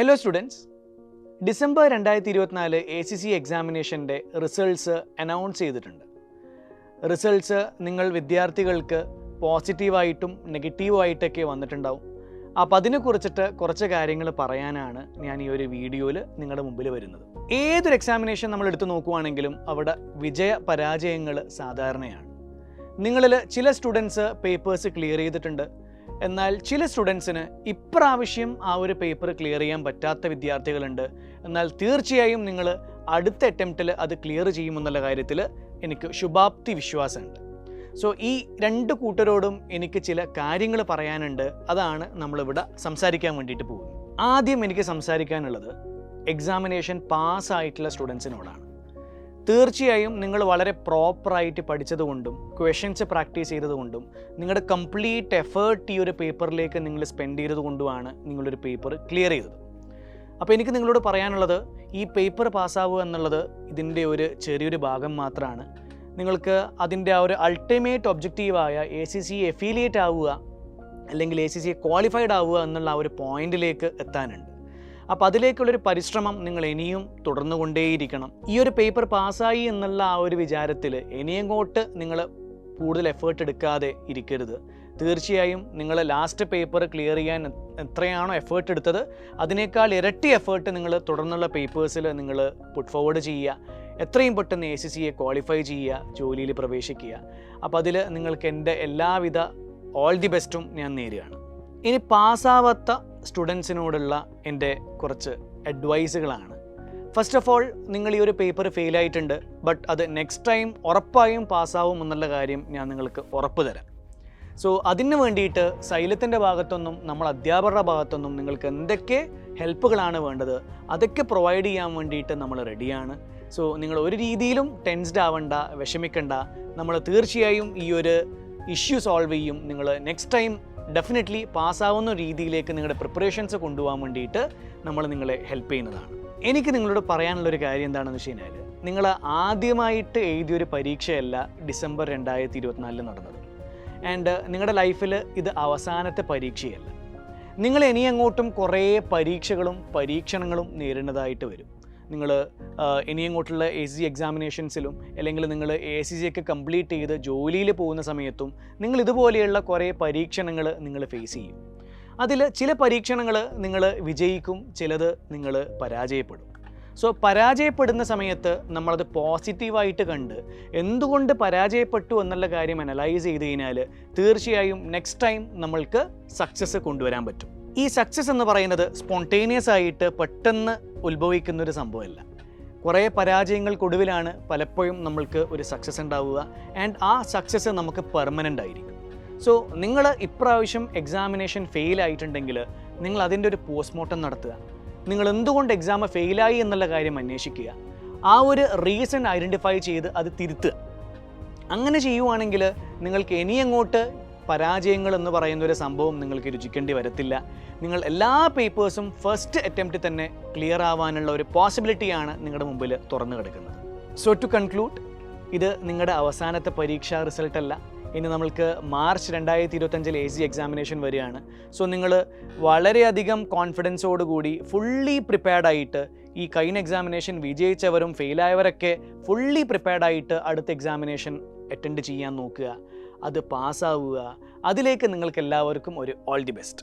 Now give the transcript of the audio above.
Hello students, December 2024 ACC എക്സാമിനേഷൻ്റെ results announce ചെയ്തിട്ടുണ്ട്. Results നിങ്ങൾ വിദ്യാർത്ഥികൾക്ക് പോസിറ്റീവായിട്ടും നെഗറ്റീവായിട്ടൊക്കെ വന്നിട്ടുണ്ടാവും. അപ്പോൾ അതിനെക്കുറിച്ചിട്ട് കുറച്ച് കാര്യങ്ങൾ പറയാനാണ് ഞാൻ ഈ ഒരു വീഡിയോയിൽ നിങ്ങളുടെ മുമ്പിൽ വരുന്നത്. ഏതൊരു എക്സാമിനേഷൻ നമ്മൾ എടുത്തു നോക്കുവാണെങ്കിലും അവിടെ വിജയ പരാജയങ്ങൾ സാധാരണയാണ്. നിങ്ങളിൽ ചില സ്റ്റുഡൻസ് പേപ്പേഴ്സ് ക്ലിയർ ചെയ്തിട്ടുണ്ട്, എന്നാൽ ചില സ്റ്റുഡൻസിന് ഇപ്രാവശ്യം ആ ഒരു പേപ്പർ ക്ലിയർ ചെയ്യാൻ പറ്റാത്ത വിദ്യാർത്ഥികളുണ്ട്. എന്നാൽ തീർച്ചയായും നിങ്ങൾ അടുത്ത അറ്റംപ്റ്റിൽ അത് ക്ലിയർ ചെയ്യുമെന്നുള്ള കാര്യത്തിൽ എനിക്ക് ശുഭാപ്തി വിശ്വാസമുണ്ട്. സോ ഈ രണ്ട് കൂട്ടരോടും എനിക്ക് ചില കാര്യങ്ങൾ പറയാനുണ്ട്. അതാണ് നമ്മളിവിടെ സംസാരിക്കാൻ വേണ്ടിയിട്ട് പോകുന്നത്. ആദ്യം എനിക്ക് സംസാരിക്കാനുള്ളത് എക്സാമിനേഷൻ പാസ്സായിട്ടുള്ള സ്റ്റുഡൻസിനോടാണ്. തീർച്ചയായും നിങ്ങൾ വളരെ പ്രോപ്പറായിട്ട് പഠിച്ചതുകൊണ്ടും ക്വസ്റ്റ്യൻസ് പ്രാക്ടീസ് ചെയ്തതുകൊണ്ടും നിങ്ങളുടെ കംപ്ലീറ്റ് എഫേർട്ട് ഈ ഒരു പേപ്പറിലേക്ക് നിങ്ങൾ സ്പെൻഡ് ചെയ്തതുകൊണ്ടുമാണ് നിങ്ങളൊരു പേപ്പർ ക്ലിയർ ചെയ്തത്. അപ്പോൾ എനിക്ക് നിങ്ങളോട് പറയാനുള്ളത്, ഈ പേപ്പർ പാസ്സാവുക എന്നുള്ളത് ഇതിൻ്റെ ഒരു ചെറിയൊരു ഭാഗം മാത്രമാണ്. നിങ്ങൾക്ക് അതിൻ്റെ ആ ഒരു അൾട്ടിമേറ്റ് ഒബ്ജക്റ്റീവായ ACC എഫിലിയേറ്റ് ആവുക അല്ലെങ്കിൽ ACC ക്വാളിഫൈഡ് ആവുക എന്നുള്ള ആ ഒരു പോയിന്റിലേക്ക് എത്താനുണ്ട്. അപ്പോൾ അതിലേക്കുള്ളൊരു പരിശ്രമം നിങ്ങൾ ഇനിയും തുടർന്നുകൊണ്ടേയിരിക്കണം. ഈ ഒരു പേപ്പർ പാസ്സായി എന്നുള്ള ആ ഒരു വിചാരത്തിൽ ഇനിയങ്ങോട്ട് നിങ്ങൾ കൂടുതൽ എഫേർട്ട് എടുക്കാതെ ഇരിക്കരുത്. തീർച്ചയായും നിങ്ങൾ ലാസ്റ്റ് പേപ്പർ ക്ലിയർ ചെയ്യാൻ എത്രയാണോ എഫേർട്ട് എടുത്തത് അതിനേക്കാൾ ഇരട്ടി എഫേർട്ട് നിങ്ങൾ തുടർന്നുള്ള പേപ്പേഴ്സിൽ നിങ്ങൾ പുട്ട് ഫോർവേഡ് ചെയ്യുക. എത്രയും പെട്ടെന്ന് ACCയെ ക്വാളിഫൈ ചെയ്യുക, ജോലിയിൽ പ്രവേശിക്കുക. അപ്പോൾ അതിൽ നിങ്ങൾക്ക് എൻ്റെ എല്ലാവിധ ഓൾ ദി ബെസ്റ്റും ഞാൻ നേരുകയാണ്. ഇനി പാസ്സാവാത്ത സ്റ്റുഡൻസിനോടുള്ള എൻ്റെ കുറച്ച് അഡ്വൈസുകളാണ്. ഫസ്റ്റ് ഓഫ് ഓൾ, നിങ്ങൾ ഈ ഒരു പേപ്പർ ഫെയിലായിട്ടുണ്ട്, ബട്ട് അത് നെക്സ്റ്റ് ടൈം ഉറപ്പായും പാസ്സാവും എന്നുള്ള കാര്യം ഞാൻ നിങ്ങൾക്ക് ഉറപ്പ് തരാം. സോ അതിന് വേണ്ടിയിട്ട് സൈലത്തിൻ്റെ ഭാഗത്തൊന്നും നമ്മൾ അധ്യാപകരുടെ ഭാഗത്തൊന്നും നിങ്ങൾക്ക് എന്തൊക്കെ ഹെൽപ്പുകളാണ് വേണ്ടത് അതൊക്കെ പ്രൊവൈഡ് ചെയ്യാൻ വേണ്ടിയിട്ട് നമ്മൾ റെഡിയാണ്. സോ നിങ്ങൾ ഒരു രീതിയിലും ടെൻസ്ഡ് ആവണ്ട, വിഷമിക്കണ്ട. നമ്മൾ തീർച്ചയായും ഈ ഒരു ഇഷ്യൂ സോൾവ് ചെയ്യും. നിങ്ങൾ നെക്സ്റ്റ് ടൈം ഡെഫിനറ്റ്ലി പാസ്സാവുന്ന രീതിയിലേക്ക് നിങ്ങളുടെ പ്രിപ്പറേഷൻസ് കൊണ്ടുപോകാൻ വേണ്ടിയിട്ട് നമ്മൾ നിങ്ങളെ ഹെൽപ്പ് ചെയ്യുന്നതാണ്. എനിക്ക് നിങ്ങളോട് പറയാനുള്ളൊരു കാര്യം എന്താണെന്ന് വെച്ച് കഴിഞ്ഞാൽ, നിങ്ങൾ ആദ്യമായിട്ട് എഴുതിയൊരു പരീക്ഷയല്ല ഡിസംബർ 2024 നടന്നത്. ആൻഡ് നിങ്ങളുടെ ലൈഫിൽ ഇത് അവസാനത്തെ പരീക്ഷയല്ല. നിങ്ങൾ ഇനി അങ്ങോട്ടും കുറേ പരീക്ഷകളും പരീക്ഷണങ്ങളും നേരിടുന്നതായിട്ട് വരും. നിങ്ങൾ ഇനി അങ്ങോട്ടുള്ള ACC എക്സാമിനേഷൻസിലും അല്ലെങ്കിൽ നിങ്ങൾ ACC ഒക്കെ കംപ്ലീറ്റ് ചെയ്ത് ജോലിയിൽ പോകുന്ന സമയത്തും നിങ്ങൾ ഇതുപോലെയുള്ള കുറേ പരീക്ഷണങ്ങൾ നിങ്ങൾ ഫേസ് ചെയ്യും. അതിൽ ചില പരീക്ഷണങ്ങൾ നിങ്ങൾ വിജയിക്കും, ചിലത് നിങ്ങൾ പരാജയപ്പെടും. സോ പരാജയപ്പെടുന്ന സമയത്ത് നമ്മളത് പോസിറ്റീവായിട്ട് കണ്ട് എന്തുകൊണ്ട് പരാജയപ്പെട്ടു എന്നുള്ള കാര്യം അനലൈസ് ചെയ്ത് കഴിഞ്ഞാൽ തീർച്ചയായും നെക്സ്റ്റ് ടൈം നമ്മൾക്ക് സക്സസ് കൊണ്ടുവരാൻ പറ്റും. ഈ സക്സസ് എന്ന് പറയുന്നത് സ്പോണ്ടേനിയസ് ആയിട്ട് പെട്ടെന്ന് ഉത്ഭവിക്കുന്നൊരു സംഭവമല്ല. കുറേ പരാജയങ്ങൾക്കൊടുവിലാണ് പലപ്പോഴും നമ്മൾക്ക് ഒരു സക്സസ് ഉണ്ടാവുക. ആൻഡ് ആ സക്സസ് നമുക്ക് പെർമനൻ്റ് ആയിരിക്കും. സോ നിങ്ങൾ ഇപ്രാവശ്യം എക്സാമിനേഷൻ ഫെയിൽ ആയിട്ടുണ്ടെങ്കിൽ നിങ്ങൾ അതിൻ്റെ ഒരു പോസ്റ്റ്മോർട്ടം നടത്തുക. നിങ്ങൾ എന്തുകൊണ്ട് എക്സാം ഫെയിലായി എന്നുള്ള കാര്യം അന്വേഷിക്കുക. ആ ഒരു റീസൺ ഐഡൻറ്റിഫൈ ചെയ്ത് അത് തിരുത്തുക. അങ്ങനെ ചെയ്യുവാണെങ്കിൽ നിങ്ങൾക്ക് ഇനി അങ്ങോട്ട് പരാജയങ്ങൾ എന്ന് പറയുന്ന ഒരു സംഭവം നിങ്ങൾക്ക് രുചിക്കേണ്ടി വരത്തില്ല. നിങ്ങൾ എല്ലാ പേപ്പേഴ്സും ഫസ്റ്റ് അറ്റംപ്റ്റിൽ തന്നെ ക്ലിയർ ആവാനുള്ള ഒരു പോസിബിലിറ്റിയാണ് നിങ്ങളുടെ മുമ്പിൽ തുറന്നു കിടക്കുന്നത്. സോ ടു കൺക്ലൂഡ്, ഇത് നിങ്ങളുടെ അവസാനത്തെ പരീക്ഷാ റിസൾട്ടല്ല. ഇനി നമ്മൾക്ക് മാർച്ച് 2025 ACC എക്സാമിനേഷൻ വരികയാണ്. സോ നിങ്ങൾ വളരെയധികം കോൺഫിഡൻസോടുകൂടി ഫുള്ളി പ്രിപ്പയർഡായിട്ട് ഈ കഴിഞ്ഞ എക്സാമിനേഷൻ വിജയിച്ചവരും ഫെയിലായവരൊക്കെ ഫുള്ളി പ്രിപ്പയർഡായിട്ട് അടുത്ത എക്സാമിനേഷൻ അറ്റൻഡ് ചെയ്യാൻ നോക്കുക. അത് പാസ്സാവുക. അതിലേക്ക് നിങ്ങൾക്ക് എല്ലാവർക്കും ഒരു ഓൾ ദി ബെസ്റ്റ്.